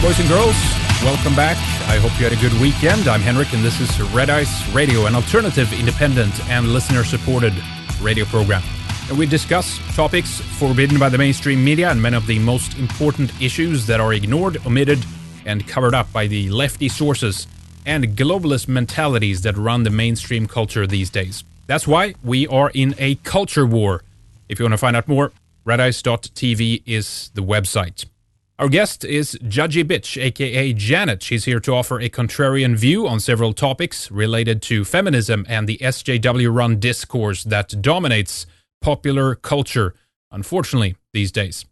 boys and girls. Welcome back. I hope you had a good weekend. I'm Henrik, and this is Red Ice Radio, an alternative, independent, and listener-supported radio program. And we discuss topics forbidden by the mainstream media and many of the most important issues that are ignored, omitted, and covered up by the lefty sources and globalist mentalities that run the mainstream culture these days. That's why we are in a culture war. If you want to find out more, redice.tv is the website. Our guest is Judgy Bitch, aka Janet. She's here to offer a contrarian view on several topics related to feminism and the SJW-run discourse that dominates popular culture, unfortunately, these days.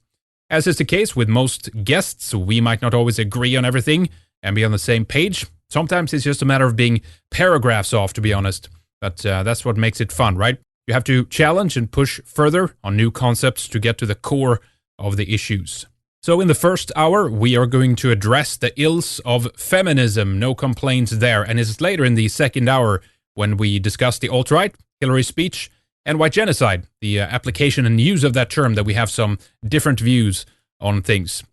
As is the case with most guests, we might not always agree on everything and be on the same page. Sometimes it's just a matter of being paragraphs off, to be honest. But that's what makes it fun, right? You have to challenge and push further on new concepts to get to the core of the issues. So in the first hour, we are going to address the ills of feminism. No complaints there. And it's later in the second hour when we discuss the alt-right, Hillary's speech, and white genocide, the application and use of that term, that we have some different views on things.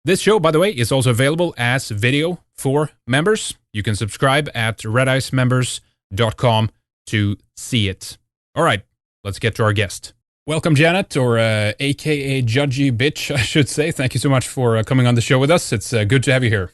This show, by the way, is also available as video for members. You can subscribe at redicemembers.com to see it. All right, let's get to our guest. Welcome, Janet, or aka Judgy Bitch, I should say. Thank you so much for coming on the show with us. It's good to have you here.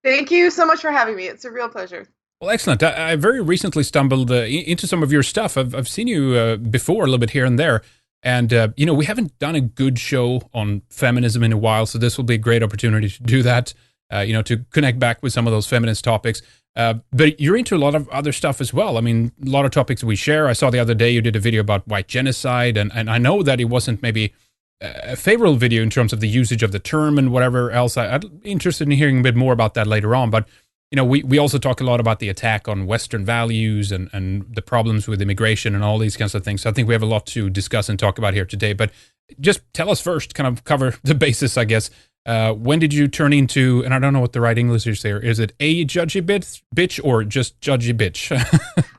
Thank you so much for having me. It's a real pleasure. Well, excellent. I very recently stumbled into some of your stuff. I've seen you before a little bit here and there. And, we haven't done a good show on feminism in a while, so this will be a great opportunity to do that, to connect back with some of those feminist topics. But you're into a lot of other stuff as well. I mean, a lot of topics we share. I saw the other day you did a video about white genocide, and I know that it wasn't maybe a favorable video in terms of the usage of the term and whatever else. I'd be interested in hearing a bit more about that later on. But, we also talk a lot about the attack on Western values and the problems with immigration and all these kinds of things. So I think we have a lot to discuss and talk about here today. But just tell us first, kind of cover the basis, I guess. When did you turn into, and I don't know what the right English is there, is it a Judgy Bitch or just Judgy Bitch?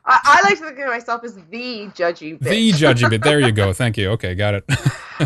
I like to think of myself as the Judgy Bitch. The Judgy Bitch. There you go. Thank you. Okay, got it.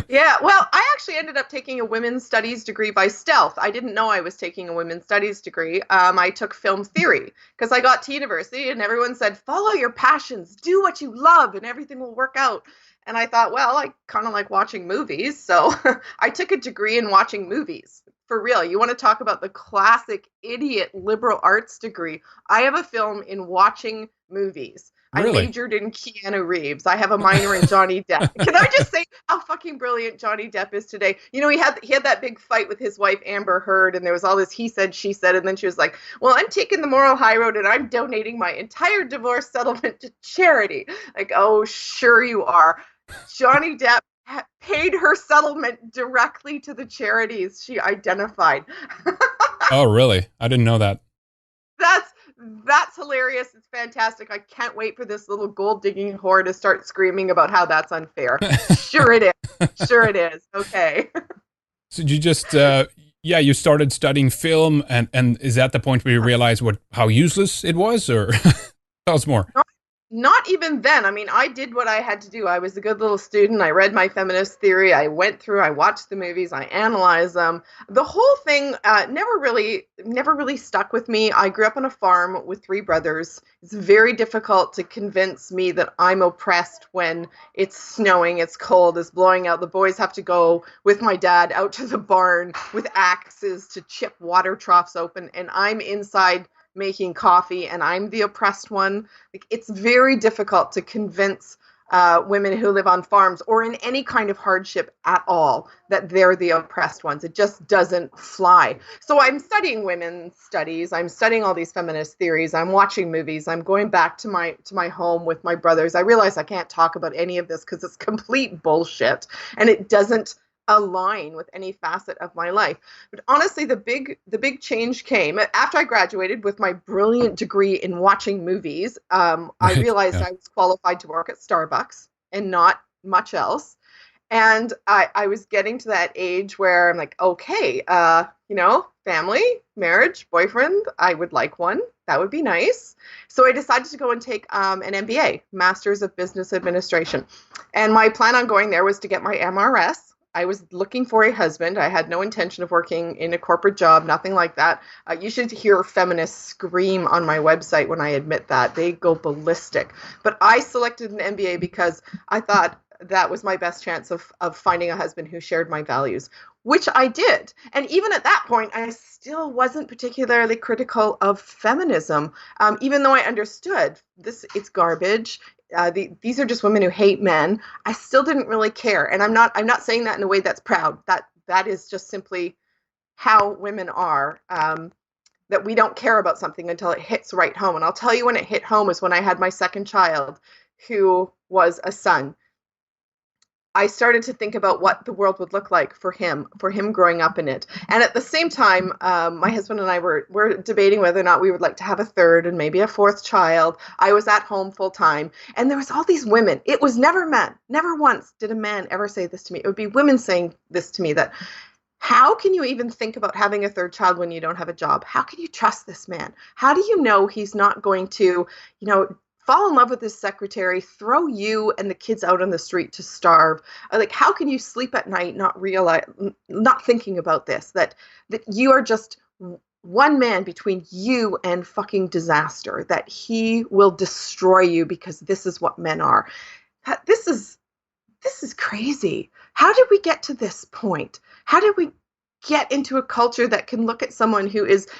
Yeah, well, I actually ended up taking a women's studies degree by stealth. I didn't know I was taking a women's studies degree. I took film theory because I got to university and everyone said, follow your passions, do what you love, and everything will work out. And I thought, well, I kind of like watching movies, so I took a degree in watching movies. For real, you want to talk about the classic idiot liberal arts degree? I have a film in watching movies. Really? I majored in Keanu Reeves. I have a minor in Johnny Depp. Can I just say how fucking brilliant Johnny Depp is today? He had that big fight with his wife Amber Heard, and there was all this he said, she said, and then she was like, well, I'm taking the moral high road, and I'm donating my entire divorce settlement to charity. Like, oh, sure you are. Johnny Depp paid her settlement directly to the charities she identified. Oh, really? I didn't know that. That's hilarious. It's fantastic. I can't wait for this little gold digging whore to start screaming about how that's unfair. Sure it is. Sure it is. Okay. So you just, you started studying film, and is that the point where you realized how useless it was, or tell us more? Not even then. I mean, I did what I had to do. I was a good little student. I read my feminist theory. I went through, I watched the movies, I analyzed them. The whole thing never really stuck with me. I grew up on a farm with 3 brothers. It's very difficult to convince me that I'm oppressed when it's snowing, it's cold, it's blowing out. The boys have to go with my dad out to the barn with axes to chip water troughs open, and I'm inside making coffee, and I'm the oppressed one. Like, it's very difficult to convince women who live on farms or in any kind of hardship at all that they're the oppressed ones. It just doesn't fly. So I'm studying women's studies. I'm studying all these feminist theories. I'm watching movies. I'm going back to my home with my brothers. I realize I can't talk about any of this because it's complete bullshit, and it doesn't align with any facet of my life. But honestly, the big change came after I graduated with my brilliant degree in watching movies. I realized I was qualified to work at Starbucks and not much else. And I was getting to that age where I'm like, okay, family, marriage, boyfriend, I would like one. That would be nice. So I decided to go and take an MBA, Master's of Business Administration. And my plan on going there was to get my MRS. I was looking for a husband. I had no intention of working in a corporate job, nothing like that. You should hear feminists scream on my website when I admit that. They go ballistic. But I selected an MBA because I thought that was my best chance of finding a husband who shared my values, which I did. And even at that point, I still wasn't particularly critical of feminism, even though I understood it's garbage. These are just women who hate men. I still didn't really care, and I'm not saying that in a way that's proud. That is just simply how women are. That we don't care about something until it hits right home. And I'll tell you when it hit home is when I had my second child, who was a son. I started to think about what the world would look like for him growing up in it. And at the same time, my husband and I were debating whether or not we would like to have a third and maybe a fourth child. I was at home full time, and there was all these women. It was never men. Never once did a man ever say this to me. It would be women saying this to me, that how can you even think about having a third child when you don't have a job? How can you trust this man? How do you know he's not going to, fall in love with his secretary, throw you and the kids out on the street to starve? Like, how can you sleep at night not thinking about this, that you are just one man between you and fucking disaster, that he will destroy you because this is what men are. This is crazy. How did we get to this point? How did we get into a culture that can look at someone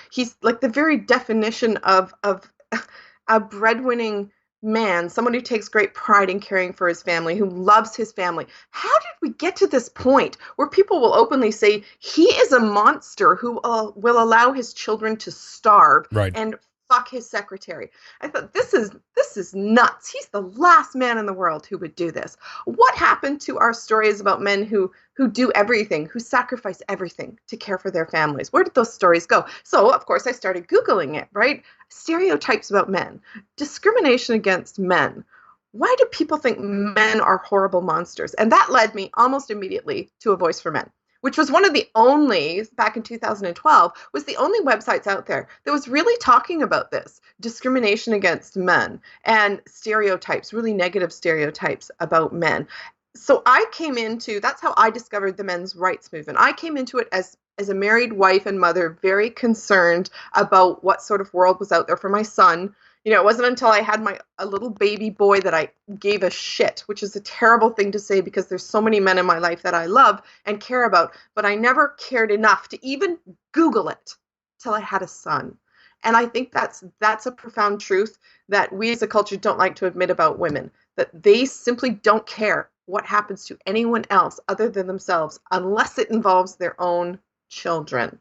he's like the very definition of a breadwinning man, someone who takes great pride in caring for his family, who loves his family? How did we get to this point where people will openly say he is a monster who will allow his children to starve, right, and fuck his secretary? I thought, this is nuts. He's the last man in the world who would do this. What happened to our stories about men who do everything, who sacrifice everything to care for their families? Where did those stories go? So, of course, I started Googling it, right? Stereotypes about men, discrimination against men. Why do people think men are horrible monsters? And that led me almost immediately to A Voice for Men, which was one of the only, back in 2012, was the only websites out there that was really talking about this, discrimination against men and stereotypes, really negative stereotypes about men. So that's how I discovered the men's rights movement. I came into it as a married wife and mother, very concerned about what sort of world was out there for my son. It wasn't until I had a little baby boy that I gave a shit, which is a terrible thing to say because there's so many men in my life that I love and care about, but I never cared enough to even Google it till I had a son. And I think that's a profound truth that we as a culture don't like to admit about women, that they simply don't care what happens to anyone else other than themselves unless it involves their own children.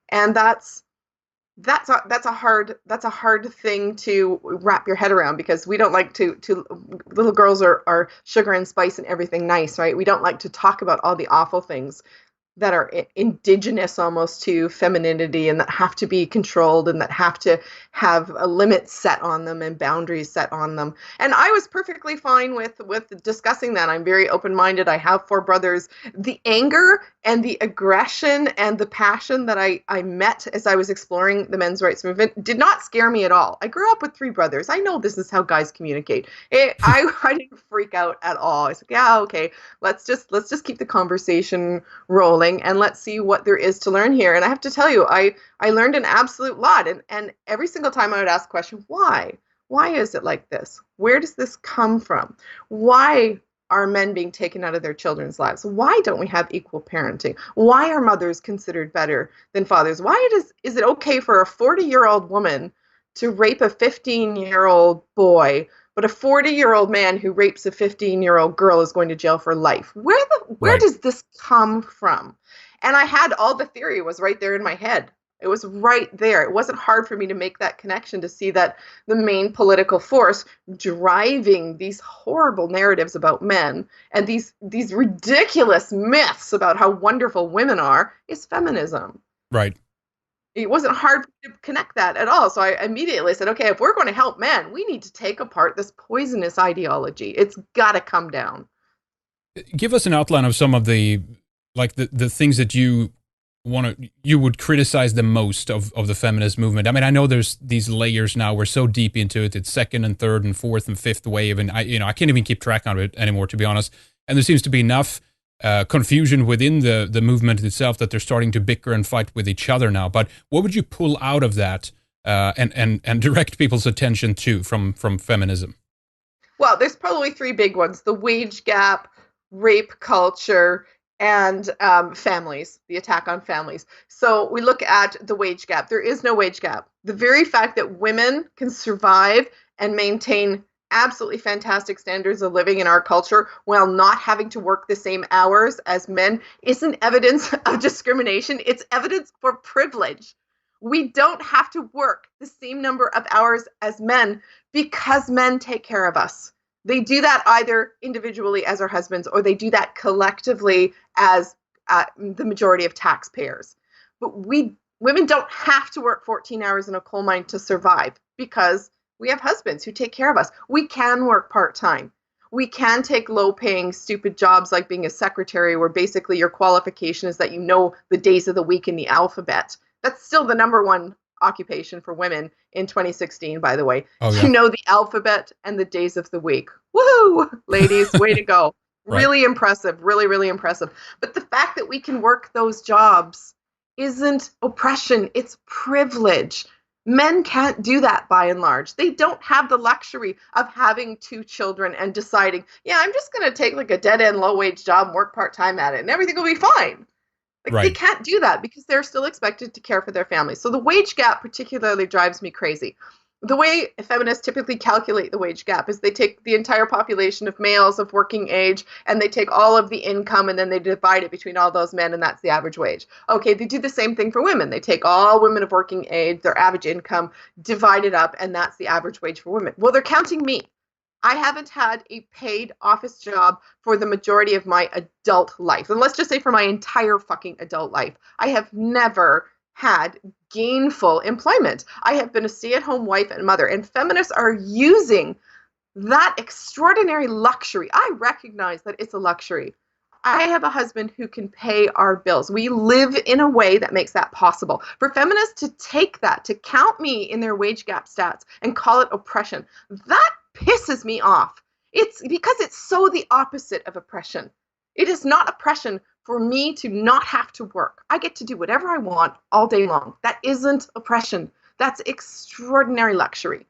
And that's a hard thing to wrap your head around, because we don't like to little girls are sugar and spice and everything nice, right? We don't like to talk about all the awful things that are indigenous almost to femininity and that have to be controlled and that have to have a limit set on them and boundaries set on them. And I was perfectly fine with discussing that. I'm very open-minded. I have 4 brothers. The anger and the aggression and the passion that I met as I was exploring the men's rights movement did not scare me at all. I grew up with 3 brothers. I know this is how guys communicate. I didn't freak out at all. I was like, yeah, okay, let's just keep the conversation rolling and let's see what there is to learn here. And I have to tell you, I learned an absolute lot. And every single time I would ask the question, why? Why is it like this? Where does this come from? Why are men being taken out of their children's lives? Why don't we have equal parenting? Why are mothers considered better than fathers? Why is it okay for a 40-year-old woman to rape a 15-year-old boy, but a 40-year-old man who rapes a 15-year-old girl is going to jail for life? Where Right. does this come from? And I had all the theory was right there in my head. It was right there. It wasn't hard for me to make that connection, to see that the main political force driving these horrible narratives about men and these ridiculous myths about how wonderful women are is feminism. Right. It wasn't hard to connect that at all. So I immediately said, okay, if we're going to help men, we need to take apart this poisonous ideology. It's got to come down. Give us an outline of some of the things that you would criticize the most of the feminist movement. I mean, I know there's these layers now. We're so deep into it. It's second and third and fourth and fifth wave, and I can't even keep track of it anymore, to be honest. And there seems to be enough confusion within the movement itself, that they're starting to bicker and fight with each other now. But what would you pull out of that and direct people's attention to from feminism? Well, there's probably three big ones: the wage gap, rape culture, and families, the attack on families. So we look at the wage gap. There is no wage gap. The very fact that women can survive and maintain absolutely fantastic standards of living in our culture while not having to work the same hours as men isn't evidence of discrimination. It's evidence for privilege. We don't have to work the same number of hours as men because men take care of us. They do that either individually as our husbands, or they do that collectively as the majority of taxpayers. But women don't have to work 14 hours in a coal mine to survive because we have husbands who take care of us. We can work part-time. We can take low-paying, stupid jobs like being a secretary, where basically your qualification is that you know the days of the week in the alphabet. That's still the number one occupation for women in 2016, by the way. Oh, yeah. You know the alphabet and the days of the week. Woohoo, ladies, way to go. Right. Really impressive, really, really impressive. But the fact that we can work those jobs isn't oppression, it's privilege. Men can't do that by and large. They don't have the luxury of having 2 children and deciding, yeah, I'm just going to take like a dead-end low-wage job and work part-time at it and everything will be fine. Like, right. They can't do that because they're still expected to care for their families. So the wage gap particularly drives me crazy. The way feminists typically calculate the wage gap is they take the entire population of males of working age and they take all of the income and then they divide it between all those men, and that's the average wage. Okay, they do the same thing for women. They take all women of working age, their average income, divide it up, and that's the average wage for women. Well, they're counting me. I haven't had a paid office job for the majority of my adult life. And let's just say for my entire fucking adult life. I have never had gainful employment. I have been a stay-at-home wife and mother, and feminists are using that extraordinary luxury. I recognize that it's a luxury. I have a husband who can pay our bills. We live in a way that makes that possible. For feminists to take that, to count me in their wage gap stats and call it oppression, that pisses me off. It's because it's so the opposite of oppression. It is not oppression for me to not have to work. I get to do whatever I want all day long. That isn't oppression. That's extraordinary luxury.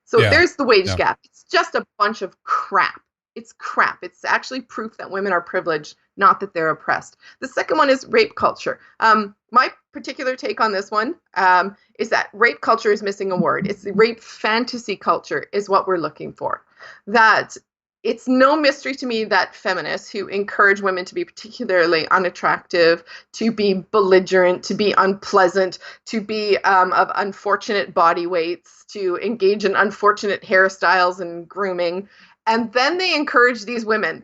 So there's the wage gap. It's just a bunch of crap. It's crap. It's actually proof that women are privileged, not that they're oppressed. The second one is rape culture. My particular take on this one is that rape culture is missing a word. It's the rape fantasy culture is what we're looking for. That it's no mystery to me that feminists who encourage women to be particularly unattractive, to be belligerent, to be unpleasant, to be of unfortunate body weights, to engage in unfortunate hairstyles and grooming, and then they encourage these women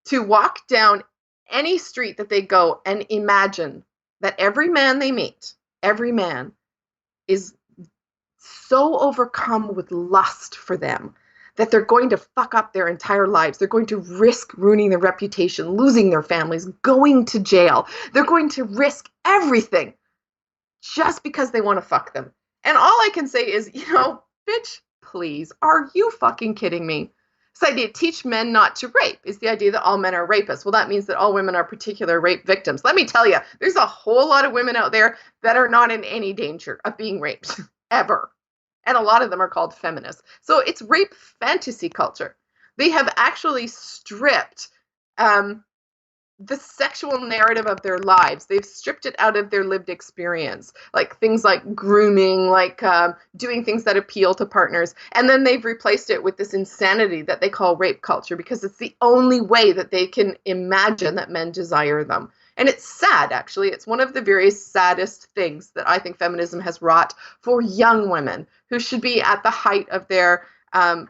to walk down any street that they go and imagine that every man they meet, every man is so overcome with lust for them that they're going to fuck up their entire lives. They're going to risk ruining their reputation, losing their families, going to jail. They're going to risk everything just because they want to fuck them. And all I can say is, bitch, please, are you fucking kidding me? This idea, teach men not to rape, is the idea that all men are rapists. Well, that means that all women are particular rape victims. Let me tell you, there's a whole lot of women out there that are not in any danger of being raped, ever. And a lot of them are called feminists. So it's rape fantasy culture. They have actually stripped the sexual narrative of their lives. They've stripped it out of their lived experience, like things like grooming, like doing things that appeal to partners. And then they've replaced it with this insanity that they call rape culture because it's the only way that they can imagine that men desire them. And it's sad, actually. It's one of the very saddest things that I think feminism has wrought for young women who should be at the height of their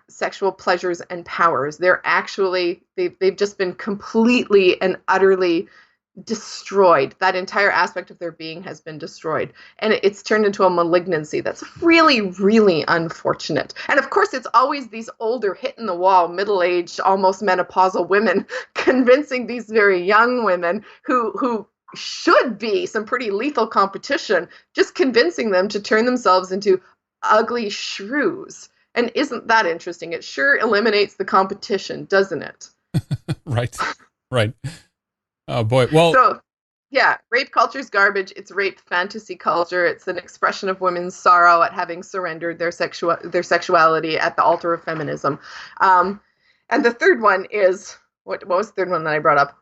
sexual pleasures and powers. They're actually, they've just been completely and utterly destroyed. That entire aspect of their being has been destroyed. And it's turned into a malignancy that's really, really unfortunate. And of course, it's always these older, hit-in-the-wall, middle-aged, almost menopausal women convincing these very young women who should be some pretty lethal competition, just convincing them to turn themselves into ugly shrews. And isn't that interesting? It sure eliminates the competition, doesn't it? Right, right. Oh boy. Well, So, yeah, rape culture is garbage. It's rape fantasy culture. It's an expression of women's sorrow at having surrendered their sexuality at the altar of feminism. Um, and the third one is what was the third one that I brought up?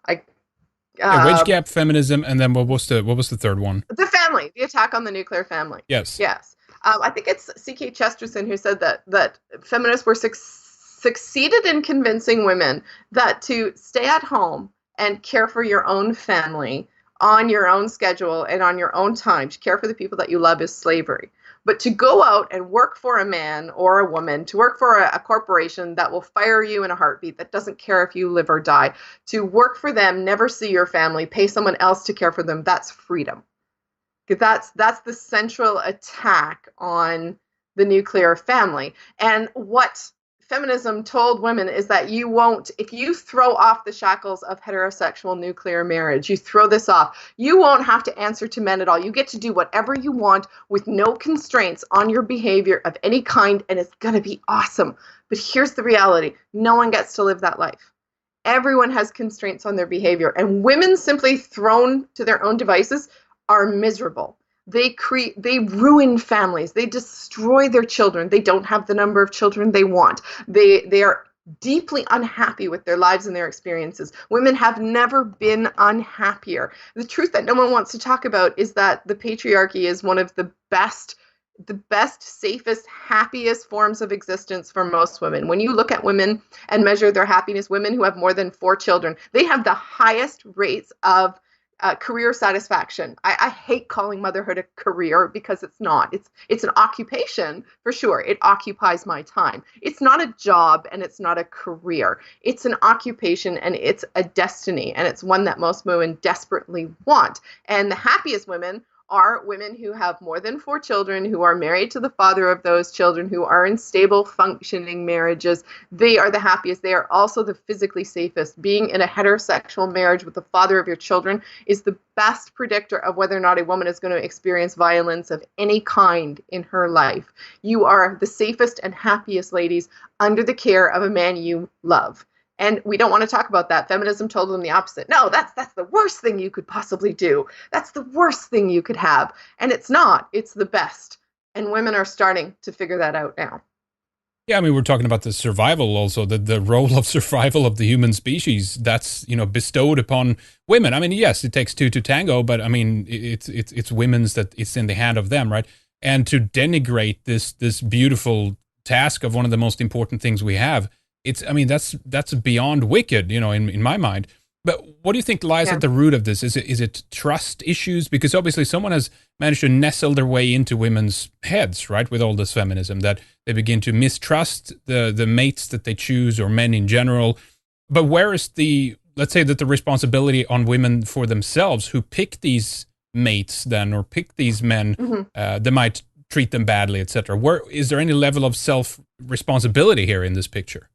yeah, wage Uh, gap, feminism, and then what was the third one? the family, the attack on the nuclear family. Yes. Yes. I think it's C.K. Chesterton who said that feminists were succeeded in convincing women that to stay at home and care for your own family on your own schedule and on your own time, to care for the people that you love, is slavery. But to go out and work for a man or a woman, to work for a corporation that will fire you in a heartbeat, that doesn't care if you live or die, to work for them, never see your family, pay someone else to care for them, that's freedom. That's the central attack on the nuclear family. And what feminism told women is that you won't, if you throw off the shackles of heterosexual nuclear marriage, you throw this off, you won't have to answer to men at all. You get to do whatever you want with no constraints on your behavior of any kind, and it's going to be awesome. But here's the reality. No one gets to live that life. Everyone has constraints on their behavior, and women simply thrown to their own devices are miserable. They ruin families. They destroy their children. They don't have the number of children they want. They are deeply unhappy with their lives and their experiences. Women have never been unhappier. The truth that no one wants to talk about is that the patriarchy is one of the best, safest, happiest forms of existence for most women. When you look at women and measure their happiness, women who have more than 4 children, they have the highest rates of career satisfaction. I hate calling motherhood a career because it's not. It's an occupation for sure. It occupies my time. It's not a job and it's not a career. It's an occupation and it's a destiny, and it's one that most women desperately want. And the happiest women are women who have more than 4 children, who are married to the father of those children, who are in stable, functioning marriages. They are the happiest. They are also the physically safest. Being in a heterosexual marriage with the father of your children is the best predictor of whether or not a woman is going to experience violence of any kind in her life. You are the safest and happiest ladies under the care of a man you love. And we don't want to talk about that. Feminism told them the opposite. No, that's the worst thing you could possibly do. That's the worst thing you could have. And it's not. It's the best. And women are starting to figure that out now. Yeah, I mean, we're talking about the survival also, the role of survival of the human species that's, bestowed upon women. I mean, yes, it takes 2 to tango, but I mean, it's women's, that it's in the hand of them, right? And to denigrate this beautiful task of one of the most important things we have, that's beyond wicked, in my mind. But what do you think lies at the root of this? Is it trust issues? Because obviously someone has managed to nestle their way into women's heads, right, with all this feminism, that they begin to mistrust the mates that they choose, or men in general. But where is let's say that the responsibility on women for themselves who pick these mates then, or pick these men that might treat them badly, etc. Where is there any level of self-responsibility here in this picture?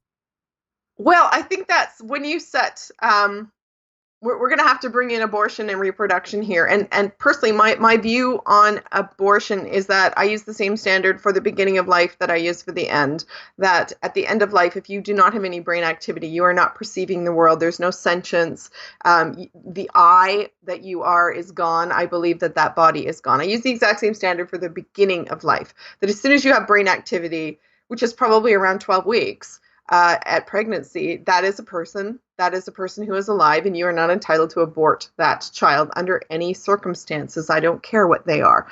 Well, I think that's when you set, we're going to have to bring in abortion and reproduction here. And personally, my view on abortion is that I use the same standard for the beginning of life that I use for the end. That at the end of life, if you do not have any brain activity, you are not perceiving the world. There's no sentience. The I that you are is gone. I believe that body is gone. I use the exact same standard for the beginning of life. That as soon as you have brain activity, which is probably around 12 weeks, at pregnancy, that is a person who is alive, and you are not entitled to abort that child under any circumstances. I don't care what they are.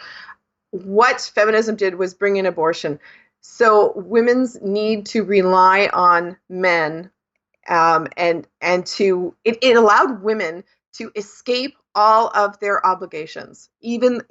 What feminism did was bring in abortion. So women's need to rely on men, and to it allowed women to escape all of their obligations, even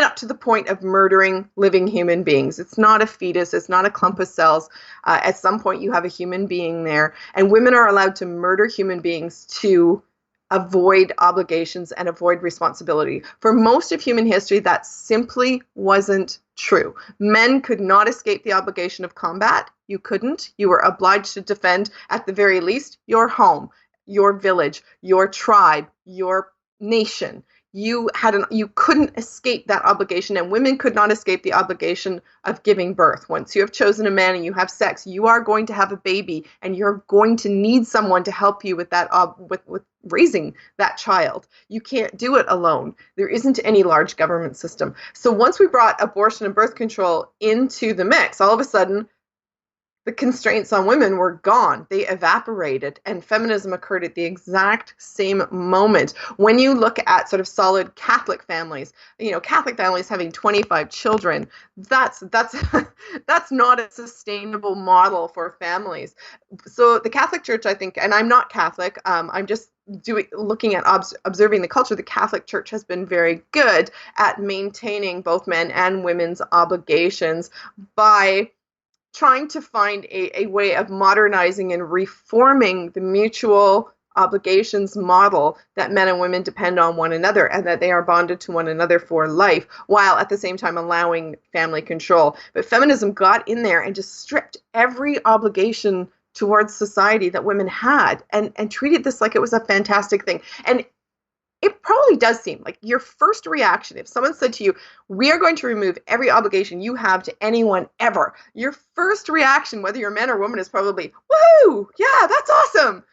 up to the point of murdering living human beings. It's not a fetus. It's not a clump of cells. At some point, you have a human being there. And women are allowed to murder human beings to avoid obligations and avoid responsibility. For most of human history, that simply wasn't true. Men could not escape the obligation of combat. You couldn't. You were obliged to defend, at the very least, your home, your village, your tribe, your nation. you couldn't escape that obligation, and women could not escape the obligation of giving birth. Once you have chosen a man and you have sex, you are going to have a baby, and you're going to need someone to help you with that with raising that child. You can't do it alone. There isn't any large government system. So once we brought abortion and birth control into the mix, all of a sudden the constraints on women were gone. They evaporated, and feminism occurred at the exact same moment. When you look at sort of solid Catholic families, Catholic families having 25 children, that's that's not a sustainable model for families. So the Catholic Church, I think, and I'm not Catholic, I'm just looking at observing the culture. The Catholic Church has been very good at maintaining both men and women's obligations by trying to find a way of modernizing and reforming the mutual obligations model that men and women depend on one another and that they are bonded to one another for life, while at the same time allowing family control. But feminism got in there and just stripped every obligation towards society that women had and treated this like it was a fantastic thing. And it probably does seem like your first reaction, if someone said to you, we are going to remove every obligation you have to anyone ever, your first reaction, whether you're man or woman, is probably, woohoo, yeah, that's awesome.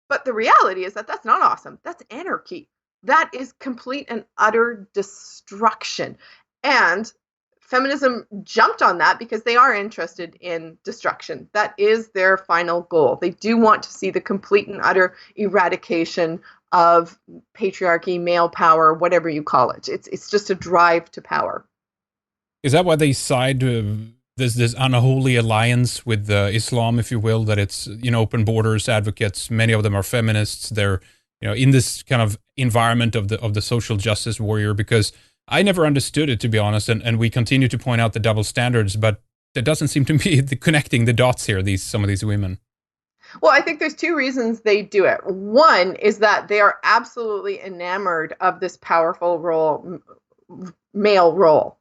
But the reality is that that's not awesome. That's anarchy. That is complete and utter destruction. And feminism jumped on that because they are interested in destruction. That is their final goal. They do want to see the complete and utter eradication of patriarchy, male power, whatever you call it. It's just a drive to power. Is that why they side this unholy alliance with Islam, if you will? That it's open borders advocates. Many of them are feminists. They're in this kind of environment of the social justice warrior. Because I never understood it, to be honest, and we continue to point out the double standards, but there doesn't seem to be connecting the dots here. Some of these women. Well, I think there's two reasons they do it. One is that they are absolutely enamored of this powerful male role.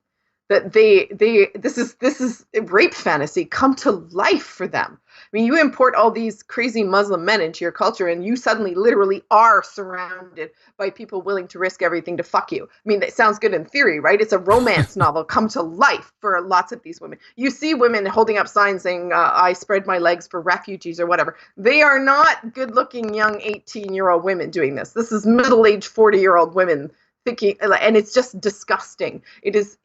That this is rape fantasy come to life for them. I mean, you import all these crazy Muslim men into your culture, and you suddenly literally are surrounded by people willing to risk everything to fuck you. I mean, that sounds good in theory, right? It's a romance novel come to life for lots of these women. You see women holding up signs saying, I spread my legs for refugees or whatever. They are not good-looking young 18-year-old women doing this. This is middle-aged 40-year-old women thinking, and it's just disgusting. It's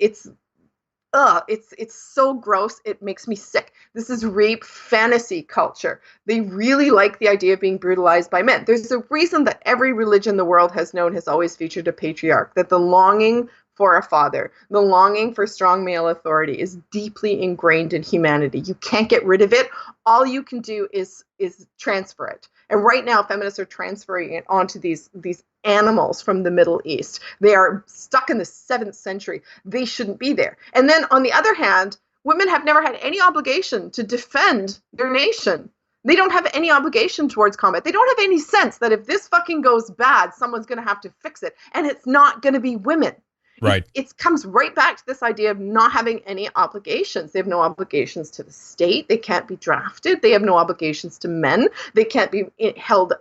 so gross. It makes me sick. This is rape fantasy culture. They really like the idea of being brutalized by men. There's a reason that every religion the world has known has always featured a patriarch, that the longing for a father, the longing for strong male authority is deeply ingrained in humanity. You can't get rid of it. All you can do is transfer it. And right now, feminists are transferring it onto these animals from the Middle East. They are stuck in the 7th century. They shouldn't be there. And then on the other hand, women have never had any obligation to defend their nation. They don't have any obligation towards combat. They don't have any sense that if this fucking goes bad, someone's going to have to fix it. And it's not going to be women. Right. It comes right back to this idea of not having any obligations. They have no obligations to the state. They can't be drafted. They have no obligations to men. They can't be held.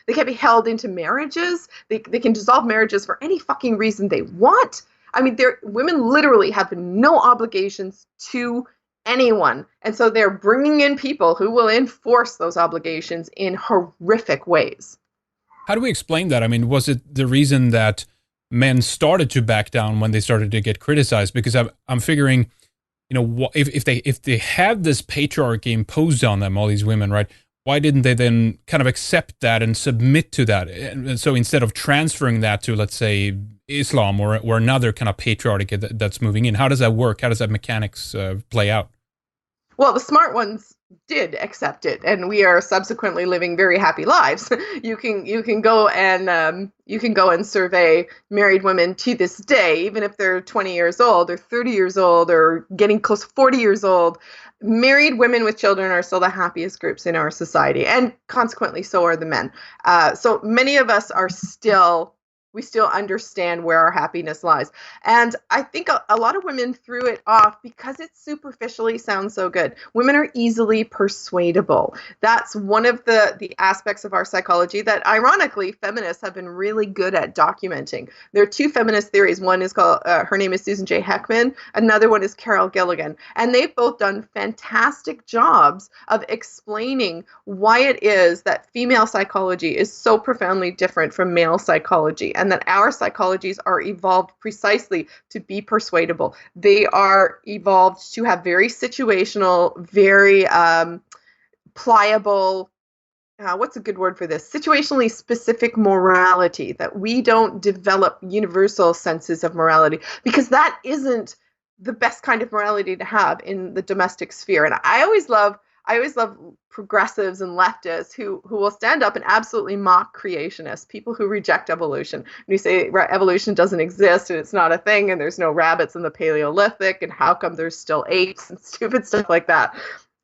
They can't be held into marriages. They can dissolve marriages for any fucking reason they want. I mean, women literally have no obligations to anyone, and so they're bringing in people who will enforce those obligations in horrific ways. How do we explain that? I mean, was it the reason that men started to back down when they started to get criticized? Because I'm figuring, if they have this patriarchy imposed on them, all these women, right? Why didn't they then kind of accept that and submit to that? And so instead of transferring that to, let's say, Islam or another kind of patriarchy that's moving in, how does that work? How does that mechanics play out? Well, the smart ones did accept it, and we are subsequently living very happy lives. You can go and survey married women to this day, even if they're 20 years old or 30 years old or getting close to 40 years old. Married women with children are still the happiest groups in our society, and consequently, so are the men. So many of us are still We still understand where our happiness lies. And I think a lot of women threw it off because it superficially sounds so good. Women are easily persuadable. That's one of the aspects of our psychology that, ironically, feminists have been really good at documenting. There are two feminist theories. One is called, her name is Susan J. Heckman. Another one is Carol Gilligan. And they've both done fantastic jobs of explaining why it is that female psychology is so profoundly different from male psychology, and that our psychologies are evolved precisely to be persuadable. They are evolved to have very situational, very pliable, what's a good word for this? Situationally specific morality, that we don't develop universal senses of morality, because that isn't the best kind of morality to have in the domestic sphere. And I always love progressives and leftists who will stand up and absolutely mock creationists, people who reject evolution. And you say evolution doesn't exist and it's not a thing and there's no rabbits in the Paleolithic and how come there's still apes and stupid stuff like that.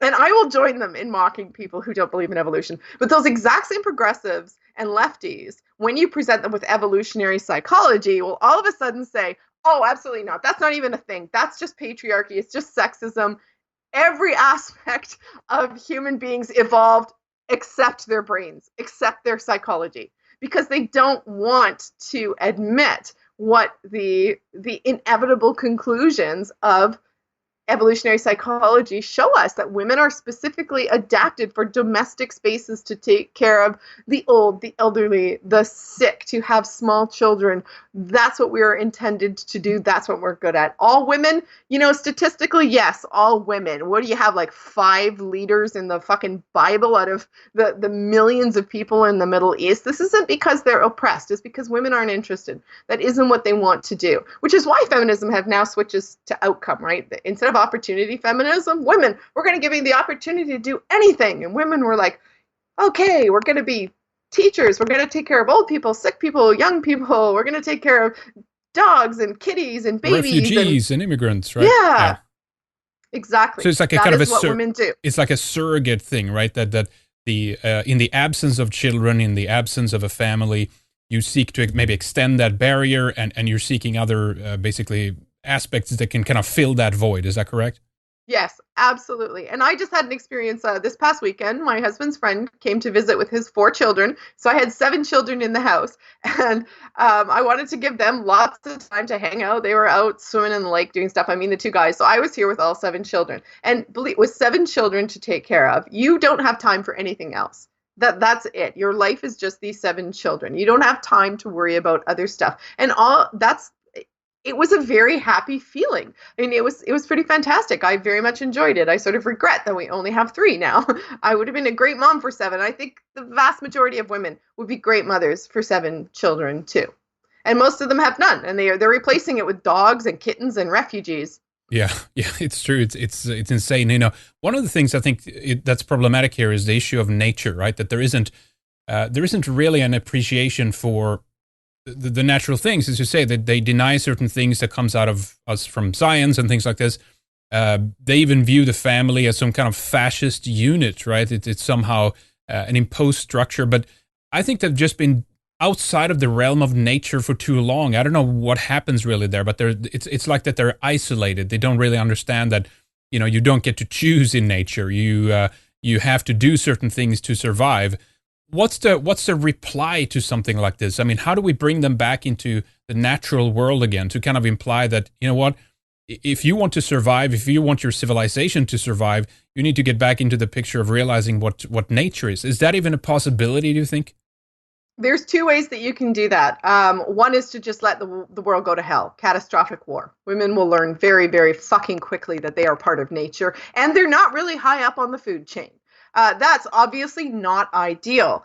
And I will join them in mocking people who don't believe in evolution. But those exact same progressives and lefties, when you present them with evolutionary psychology, will all of a sudden say, oh, absolutely not. That's not even a thing. That's just patriarchy. It's just sexism. Every aspect of human beings evolved except their brains, except their psychology, because they don't want to admit what the inevitable conclusions of evolutionary psychology show us, that women are specifically adapted for domestic spaces to take care of the old, the elderly, the sick, to have small children. That's what we're intended to do. That's what we're good at. All women, statistically, yes, all women. What do you have, like 5 leaders in the fucking Bible out of the millions of people in the Middle East? This isn't because they're oppressed. It's because women aren't interested. That isn't what they want to do, which is why feminism have now switches to outcome, right? Instead of opportunity feminism, women, we're going to give you the opportunity to do anything. And women were like, okay, we're going to be teachers. We're going to take care of old people, sick people, young people. We're going to take care of dogs and kitties and babies. Refugees and immigrants, right? Yeah. Exactly. So it's like a that kind of is what women do. It's like a surrogate thing, right? That the in the absence of children, in the absence of a family, you seek to maybe extend that barrier, and you're seeking other basically aspects that can kind of fill that void. Is that correct? Yes, absolutely. And I just had an experience this past weekend. My husband's friend came to visit with his 4 children. So I had 7 children in the house. And I wanted to give them lots of time to hang out. They were out swimming in the lake doing stuff. I mean, the 2 guys. So I was here with all 7 children. And with 7 children to take care of, you don't have time for anything else. That's it. Your life is just these 7 children. You don't have time to worry about other stuff. And it was a very happy feeling. I mean, it was pretty fantastic. I very much enjoyed it. I sort of regret that we only have 3 now. I would have been a great mom for 7. I think the vast majority of women would be great mothers for 7 children too. And most of them have none, and they're replacing it with dogs and kittens and refugees. Yeah, it's true. It's insane. One of the things I think that's problematic here is the issue of nature, right? That there isn't really an appreciation for the natural things, as you say, that they deny certain things that comes out of us from science and things like this. They even view the family as some kind of fascist unit, right? It's somehow an imposed structure. But I think they've just been outside of the realm of nature for too long. I don't know what happens really there, but it's like that they're isolated. They don't really understand that, you don't get to choose in nature. You have to do certain things to survive. What's the reply to something like this? I mean, how do we bring them back into the natural world again to kind of imply that, you know what, if you want to survive, if you want your civilization to survive, you need to get back into the picture of realizing what nature is. Is that even a possibility, do you think? There's 2 ways that you can do that. One is to just let the world go to hell. Catastrophic war. Women will learn very, very fucking quickly that they are part of nature, and they're not really high up on the food chain. That's obviously not ideal.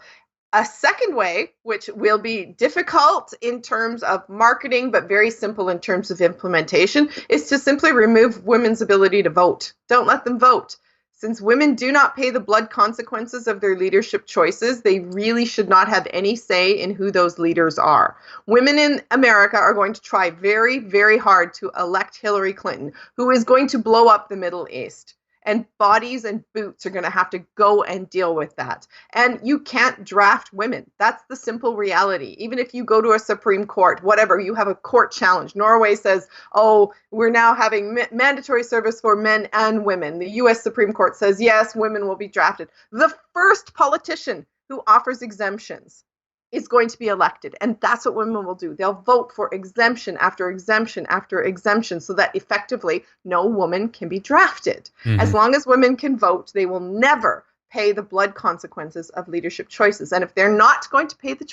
A second way, which will be difficult in terms of marketing, but very simple in terms of implementation, is to simply remove women's ability to vote. Don't let them vote. Since women do not pay the blood consequences of their leadership choices, they really should not have any say in who those leaders are. Women in America are going to try very, very hard to elect Hillary Clinton, who is going to blow up the Middle East. And bodies and boots are going to have to go and deal with that. And you can't draft women. That's the simple reality. Even if you go to a Supreme Court, whatever, you have a court challenge. Norway says, oh, we're now having mandatory service for men and women. The US Supreme Court says, yes, women will be drafted. The first politician who offers exemptions is going to be elected. And that's what women will do. They'll vote for exemption after exemption after exemption so that effectively no woman can be drafted. Mm-hmm. As long as women can vote, they will never pay the blood consequences of leadership choices. And if they're not going to pay the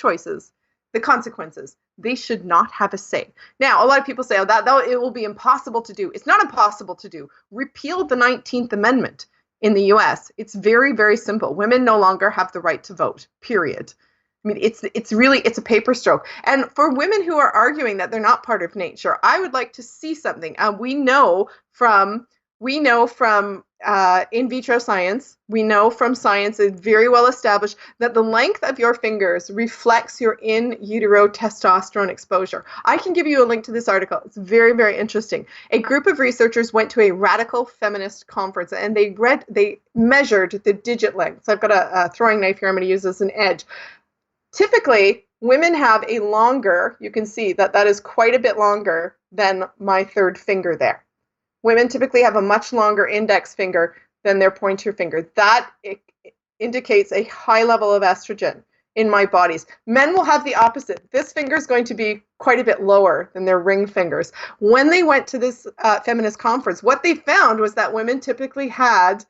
consequences, they should not have a say. Now, a lot of people say, oh, that it will be impossible to do. It's not impossible to do. Repeal the 19th Amendment in the US. It's very, very simple. Women no longer have the right to vote, period. I mean, it's a paper stroke. And for women who are arguing that they're not part of nature, I would like to see something. We know from in vitro science, we know from science, it's very well established that the length of your fingers reflects your in utero testosterone exposure. I can give you a link to this article. It's very, very interesting. A group of researchers went to a radical feminist conference and they measured the digit length. So I've got a throwing knife here. I'm going to use this as an edge. Typically, women have a longer, you can see that is quite a bit longer than my third finger there. Women typically have a much longer index finger than their pointer finger. That indicates a high level of estrogen in my bodies. Men will have the opposite. This finger is going to be quite a bit lower than their ring fingers. When they went to this feminist conference, what they found was that women typically had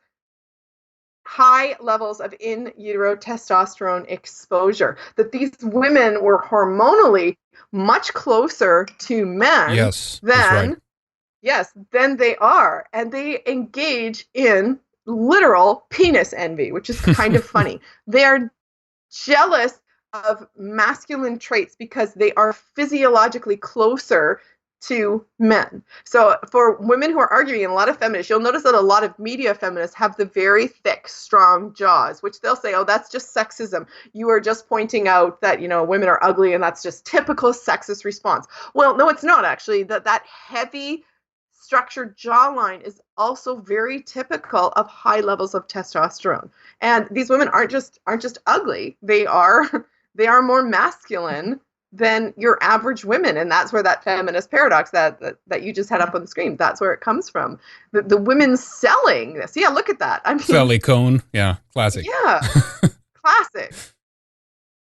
high levels of in utero testosterone exposure, that these women were hormonally much closer to men than they are. And they engage in literal penis envy, which is kind of funny. They are jealous of masculine traits because they are physiologically closer to men. So for women who are arguing, and a lot of feminists, you'll notice that a lot of media feminists have the very thick, strong jaws, which they'll say, oh, that's just sexism. You are just pointing out that, women are ugly and that's just typical sexist response. Well, no, it's not actually. That heavy structured jawline is also very typical of high levels of testosterone. And these women aren't just ugly. They are more masculine than your average women. And that's where that feminist paradox that you just had up on the screen, that's where it comes from. The women selling this. Yeah, look at that. I mean, Silicone. Yeah, classic. Yeah, classic.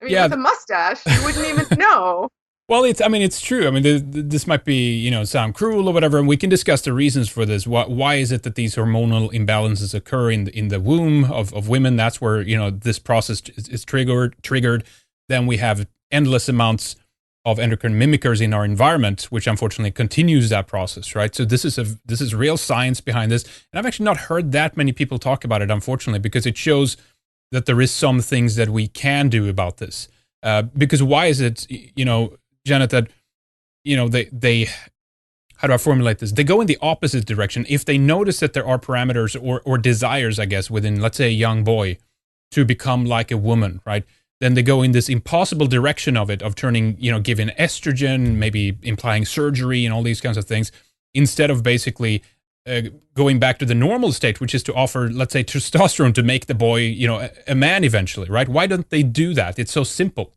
I mean, with a mustache, you wouldn't even know. Well, it's true. I mean, this might be, sound cruel or whatever, and we can discuss the reasons for this. Why is it that these hormonal imbalances occur in the womb of women? That's where, this process is triggered. Then we have endless amounts of endocrine mimickers in our environment, which unfortunately continues that process, right? So this is real science behind this. And I've actually not heard that many people talk about it, unfortunately, because it shows that there is some things that we can do about this. Because why is it, Janet, that, they how do I formulate this? They go in the opposite direction. If they notice that there are parameters or desires, I guess, within, let's say, a young boy to become like a woman, right? Then they go in this impossible direction of turning, giving estrogen, maybe implying surgery and all these kinds of things, instead of basically going back to the normal state, which is to offer, let's say, testosterone to make the boy, a man eventually, right? Why don't they do that? It's so simple.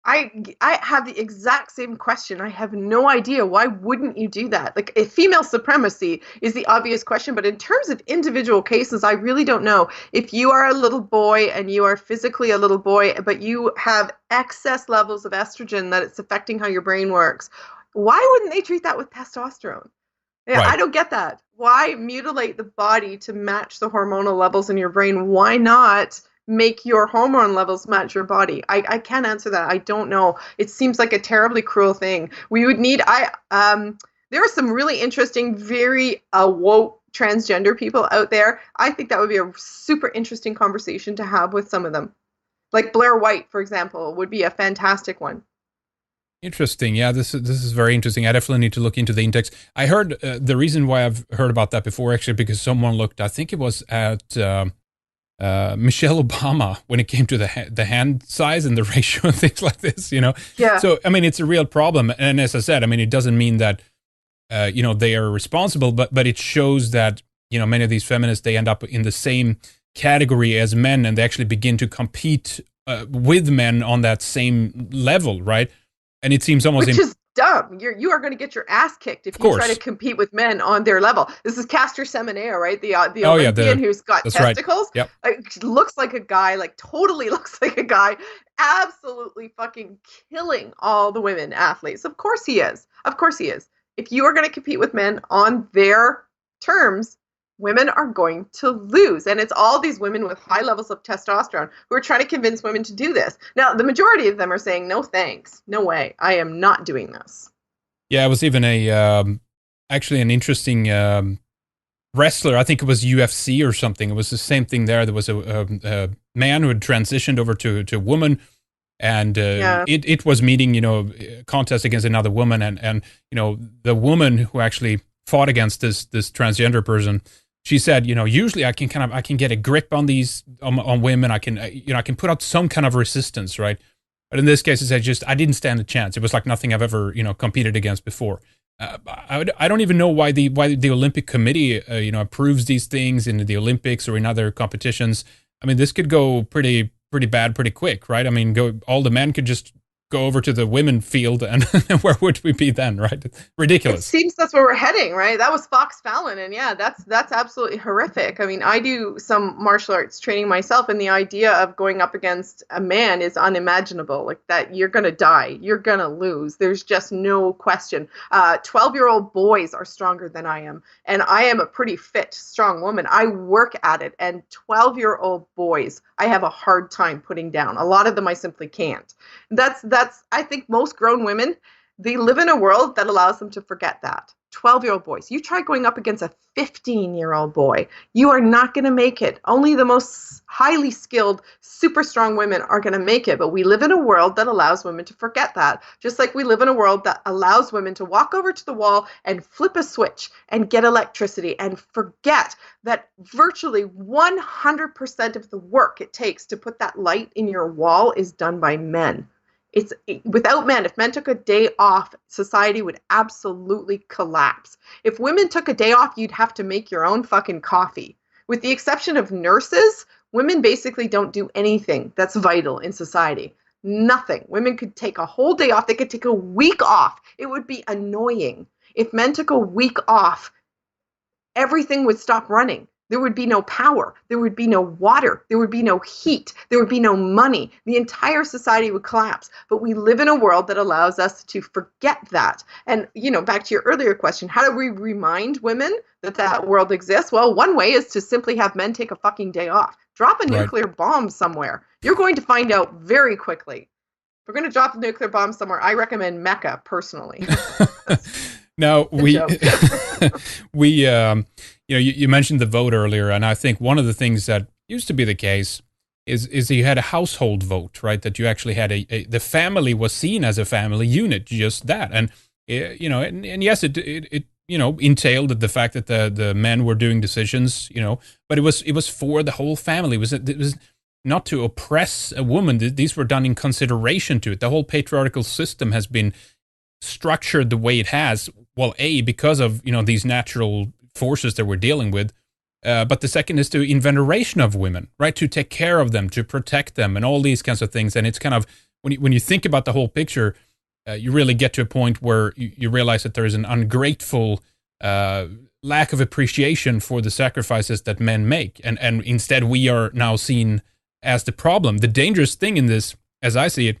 I have the exact same question. I have no idea. Why wouldn't you do that? Like, if female supremacy is the obvious question, but in terms of individual cases, I really don't know. If you are a little boy and you are physically a little boy, but you have excess levels of estrogen that it's affecting how your brain works, why wouldn't they treat that with testosterone? Yeah, right. I don't get that. Why mutilate the body to match the hormonal levels in your brain? Why not make your hormone levels match your body? I can't answer that. I don't know. It seems like a terribly cruel thing. We would need, there are some really interesting, very woke transgender people out there. I think that would be a super interesting conversation to have with some of them. Like Blair White, for example, would be a fantastic one. Interesting. Yeah, this is very interesting. I definitely need to look into the index. I heard the reason why I've heard about that before, actually, because someone looked, I think it was at Michelle Obama when it came to the hand size and the ratio and things like this, Yeah. So, it's a real problem. And as I said, it doesn't mean that, they are responsible, but it shows that many of these feminists, they end up in the same category as men, and they actually begin to compete with men on that same level, right? And it seems almost which is dumb. You are going to get your ass kicked if you try to compete with men on their level. This is Caster Semenya, right? The Olympian who's got testicles. Right. Yep. Looks like a guy, like totally looks like a guy, absolutely fucking killing all the women athletes. Of course he is. Of course he is. If you are going to compete with men on their terms, women are going to lose. And it's all these women with high levels of testosterone who are trying to convince women to do this. Now, the majority of them are saying, no thanks, no way, I am not doing this. Yeah, it was even actually an interesting wrestler. I think it was UFC or something. It was the same thing there. There was a man who had transitioned over to a woman, and it was meeting, contest against another woman, and the woman who actually fought against this transgender person, she said, usually I can get a grip on these on women. I can put out some kind of resistance, right? But in this case, I didn't stand a chance. It was like nothing I've ever competed against before. I don't even know why the Olympic Committee approves these things in the Olympics or in other competitions. I mean, this could go pretty bad pretty quick, right? I mean, all the men could just go over to the women field, and where would we be then, right? Ridiculous. It seems that's where we're heading, right? That was Fox Fallon, and yeah, that's absolutely horrific. I mean, I do some martial arts training myself, and the idea of going up against a man is unimaginable. Like that, you're gonna die, you're gonna lose. There's just no question. 12-year-old boys are stronger than I am, and I am a pretty fit, strong woman. I work at it, and 12-year-old boys, I have a hard time putting down. A lot of them I simply can't. That's I think most grown women, they live in a world that allows them to forget that. 12-year-old boys, you try going up against a 15-year-old boy, you are not going to make it. Only the most highly skilled, super strong women are going to make it. But we live in a world that allows women to forget that. Just like we live in a world that allows women to walk over to the wall and flip a switch and get electricity and forget that virtually 100% of the work it takes to put that light in your wall is done by men. Without men, if men took a day off, society would absolutely collapse. If women took a day off, you'd have to make your own fucking coffee. With the exception of nurses, women basically don't do anything that's vital in society. Nothing. Women could take a whole day off. They could take a week off. It would be annoying. If men took a week off, everything would stop running. There would be no power. There would be no water. There would be no heat. There would be no money. The entire society would collapse. But we live in a world that allows us to forget that. And, back to your earlier question, how do we remind women that world exists? Well, one way is to simply have men take a fucking day off. Drop a nuclear bomb somewhere. You're going to find out very quickly. If we're going to drop a nuclear bomb somewhere, I recommend Mecca, personally. Now, you mentioned the vote earlier, and I think one of the things that used to be the case is you had a household vote, right? That you actually had the family was seen as a family unit, just that, and and yes, it entailed the fact that the men were doing decisions, but it was for the whole family. It was not to oppress a woman. These were done in consideration to it. The whole patriarchal system has been structured the way it has. Well, because of these natural forces that we're dealing with, but the second is to in veneration of women, right? To take care of them, to protect them, and all these kinds of things. And it's kind of when you think about the whole picture, you really get to a point where you realize that there is an ungrateful lack of appreciation for the sacrifices that men make, and instead we are now seen as the problem. The dangerous thing in this, as I see it,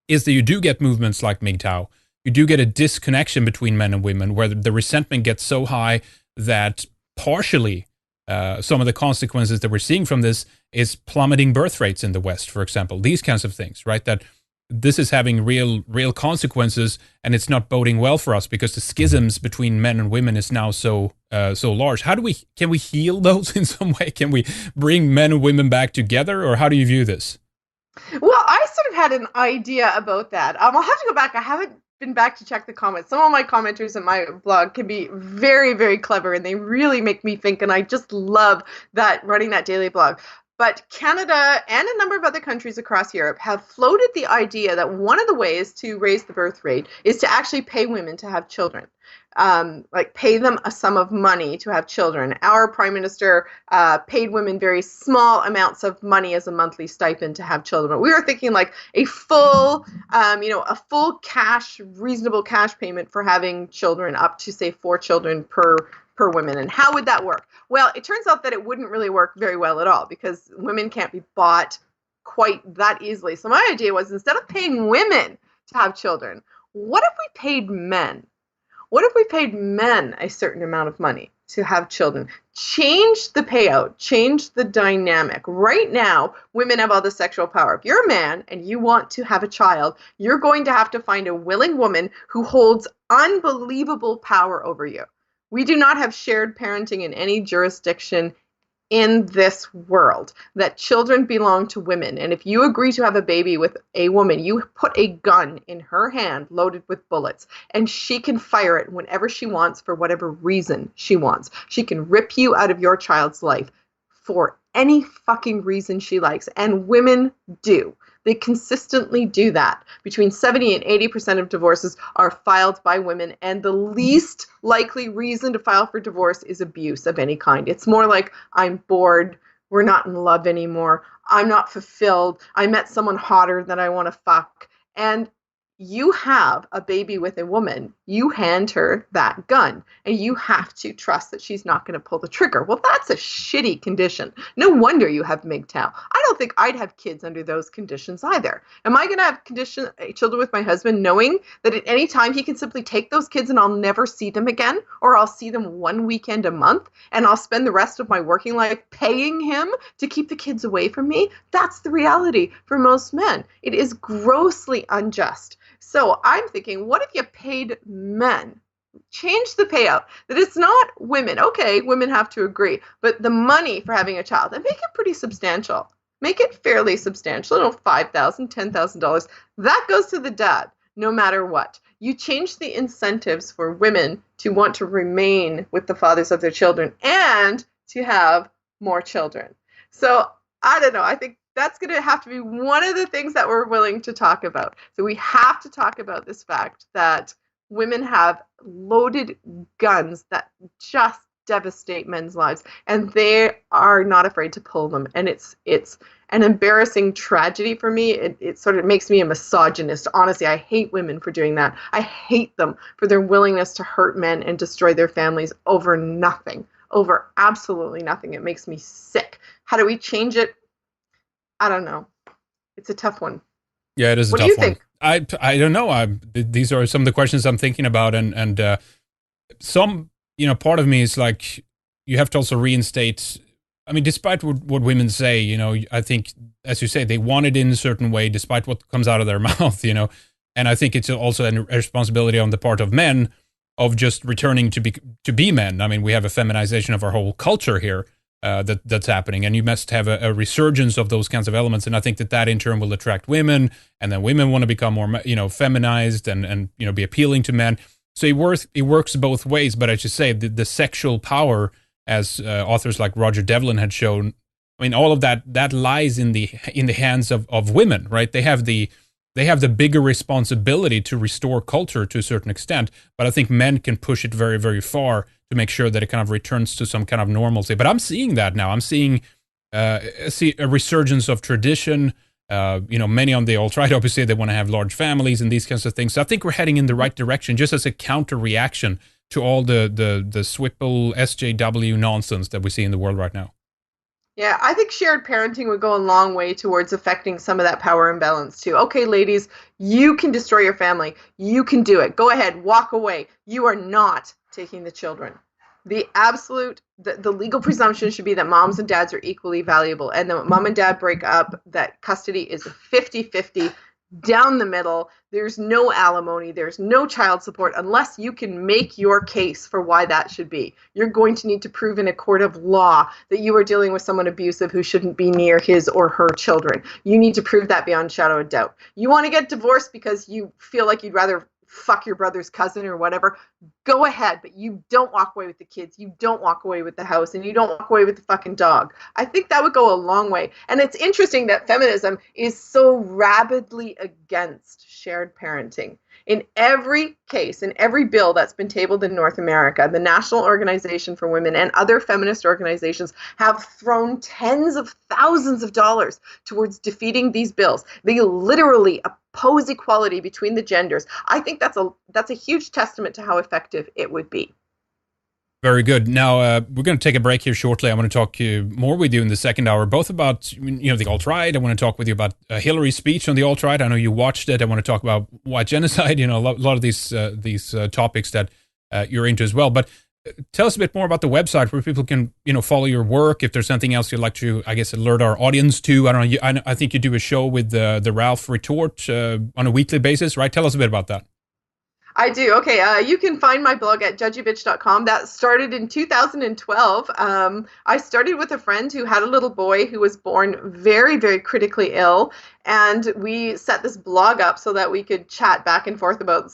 is that you do get movements like MGTOW. You do get a disconnection between men and women where the resentment gets so high that partially some of the consequences that we're seeing from this is plummeting birth rates in the West, for example. These kinds of things, right? That this is having real consequences, and it's not boding well for us because the schisms between men and women is now so large. Can we heal those in some way? Can we bring men and women back together, or how do you view this? Well, I sort of had an idea about that. I'll have to go back. I haven't been back to check the comments. Some of my commenters in my blog can be very, very clever, and they really make me think, and I just love that, running that daily blog. But Canada and a number of other countries across Europe have floated the idea that one of the ways to raise the birth rate is to actually pay women to have children. like pay them a sum of money to have children. Our prime minister paid women very small amounts of money as a monthly stipend to have children. But we were thinking like a full, a full cash, reasonable cash payment for having children, up to say 4 children per woman. And how would that work? Well, it turns out that it wouldn't really work very well at all, because women can't be bought quite that easily. So my idea was, instead of paying women to have children, what if we paid men? What if we paid men a certain amount of money to have children? Change the payout, change the dynamic. Right now, women have all the sexual power. If you're a man and you want to have a child, you're going to have to find a willing woman who holds unbelievable power over you. We do not have shared parenting in any jurisdiction in this world, that children belong to women. And if you agree to have a baby with a woman, you put a gun in her hand loaded with bullets, and she can fire it whenever she wants for whatever reason she wants. She can rip you out of your child's life for any fucking reason she likes. And women do. They consistently do that. Between 70 and 80% of divorces are filed by women, and the least likely reason to file for divorce is abuse of any kind. It's more like, I'm bored, we're not in love anymore, I'm not fulfilled, I met someone hotter than I want to fuck. And you have a baby with a woman, you hand her that gun, and you have to trust that she's not going to pull the trigger. Well, that's a shitty condition. No wonder you have MGTOW. I don't think I'd have kids under those conditions either. Am I going to have children with my husband knowing that at any time he can simply take those kids and I'll never see them again, or I'll see them one weekend a month, and I'll spend the rest of my working life paying him to keep the kids away from me? That's the reality for most men. It is grossly unjust. So I'm thinking, what if you paid men? Change the payout, that it's not women. Okay, women have to agree, but the money for having a child, and make it pretty substantial. Make it fairly substantial, $5,000, $10,000. That goes to the dad, no matter what. You change the incentives for women to want to remain with the fathers of their children and to have more children. So I don't know. I think that's going to have to be one of the things that we're willing to talk about. So we have to talk about this fact that women have loaded guns that just devastate men's lives, and they are not afraid to pull them. And it's an embarrassing tragedy for me. It sort of makes me a misogynist. Honestly, I hate women for doing that. I hate them for their willingness to hurt men and destroy their families over nothing, over absolutely nothing. It makes me sick. How do we change it? I don't know. It's a tough one. Yeah, it is a tough one. What do you think? I don't know. These are some of the questions I'm thinking about, and some, part of me is like, you have to also reinstate. I mean, despite what women say, I think, as you say, they want it in a certain way, despite what comes out of their mouth, And I think it's also a responsibility on the part of men of just returning to be men. I mean, we have a feminization of our whole culture here. That's happening, and you must have a resurgence of those kinds of elements, and I think that in turn will attract women, and then women want to become more, feminized and be appealing to men. So it works both ways. But as you say, the sexual power, as authors like Roger Devlin had shown, I mean, all of that lies in the hands of women, right? They have the bigger responsibility to restore culture to a certain extent, but I think men can push it very, very far to make sure that it kind of returns to some kind of normalcy. But I'm seeing that now. I'm seeing a resurgence of tradition. Many on the alt-right obviously they want to have large families and these kinds of things. So I think we're heading in the right direction, just as a counter reaction to all the Swipple SJW nonsense that we see in the world right now. Yeah, I think shared parenting would go a long way towards affecting some of that power imbalance too. Okay, ladies, you can destroy your family. You can do it. Go ahead, walk away. You are not taking the children. The legal presumption should be that moms and dads are equally valuable, and that mom and dad break up, that custody is 50-50 down the middle. There's no alimony, there's no child support unless you can make your case for why that should be. You're going to need to prove in a court of law that you are dealing with someone abusive who shouldn't be near his or her children. You need to prove that beyond shadow of doubt. You want to get divorced because you feel like you'd rather fuck your brother's cousin or whatever, go ahead, but you don't walk away with the kids, you don't walk away with the house, and you don't walk away with the fucking dog. I think that would go a long way. And it's interesting that feminism is so rabidly against shared parenting. In every case, in every bill that's been tabled in North America, the National Organization for Women and other feminist organizations have thrown tens of thousands of dollars towards defeating these bills. They literally oppose equality between the genders. I think that's a huge testament to how effective it would be. Very good. Now, we're going to take a break here shortly. I want to talk more with you in the second hour, both about the alt-right. I want to talk with you about Hillary's speech on the alt-right. I know you watched it. I want to talk about white genocide, a lot of these topics that you're into as well. But tell us a bit more about the website where people can follow your work. If there's something else you'd like to, I guess, alert our audience to. I don't know. I think you do a show with the Ralph Retort on a weekly basis, right? Tell us a bit about that. I do. Okay. You can find my blog at judgybitch.com. That started in 2012. I started with a friend who had a little boy who was born very, very critically ill. And we set this blog up so that we could chat back and forth about,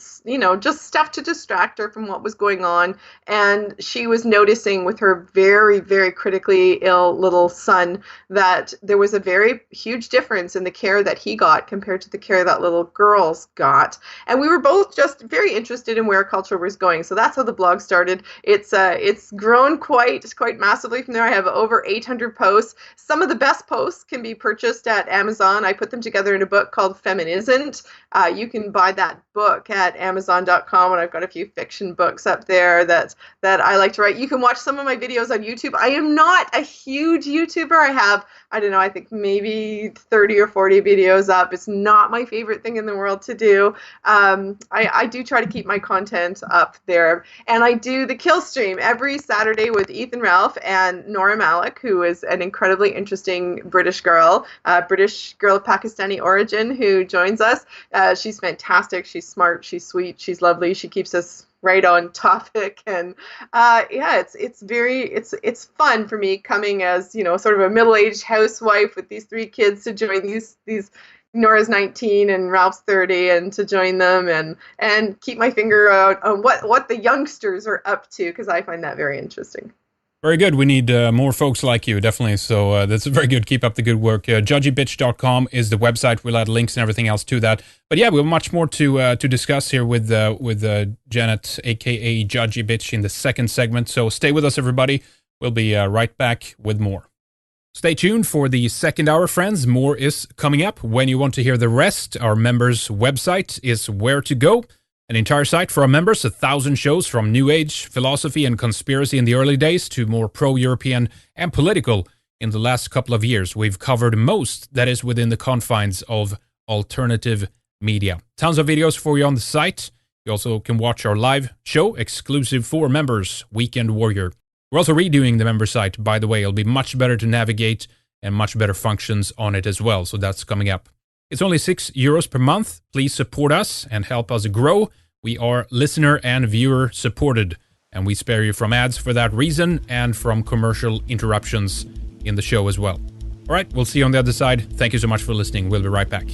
just stuff to distract her from what was going on. And she was noticing with her very, very critically ill little son that there was a very huge difference in the care that he got compared to the care that little girls got. And we were both just very interested in where culture was going. So that's how the blog started. It's grown quite massively from there. I have over 800 posts. Some of the best posts can be purchased at Amazon. I put them together in a book called Feminism. You can buy that book at Amazon.com, and I've got a few fiction books up there that I like to write. You can watch some of my videos on YouTube. I am not a huge YouTuber. I have, I think maybe 30 or 40 videos up. It's not my favorite thing in the world to do. I do try to keep my content up there. And I do the Kill Stream every Saturday with Ethan Ralph and Nora Malik, who is an incredibly interesting British girl of Pakistani origin who joins us. She's fantastic. She's smart. She's sweet. She's lovely. She keeps us right on topic. And it's fun for me coming as, sort of a middle-aged housewife with these 3 kids to join these Nora's 19 and Ralph's 30 and to join them and keep my finger out on what the youngsters are up to, because I find that very interesting. Very good. We need more folks like you, definitely. So that's very good. Keep up the good work. Judgybitch.com is the website. We'll add links and everything else to that. But yeah, we have much more to discuss here with Janet, a.k.a. Judgy Bitch, in the second segment. So stay with us, everybody. We'll be right back with more. Stay tuned for the second hour, friends. More is coming up. When you want to hear the rest, our members' website is where to go. An entire site for our members, 1,000 shows from New Age, philosophy, and conspiracy in the early days to more pro-European and political in the last couple of years. We've covered most that is within the confines of alternative media. Tons of videos for you on the site. You also can watch our live show, exclusive for members, Weekend Warrior. We're also redoing the member site, by the way. It'll be much better to navigate and much better functions on it as well. So that's coming up. It's only €6 per month. Please support us and help us grow. We are listener and viewer supported, and we spare you from ads for that reason and from commercial interruptions in the show as well. All right, we'll see you on the other side. Thank you so much for listening. We'll be right back.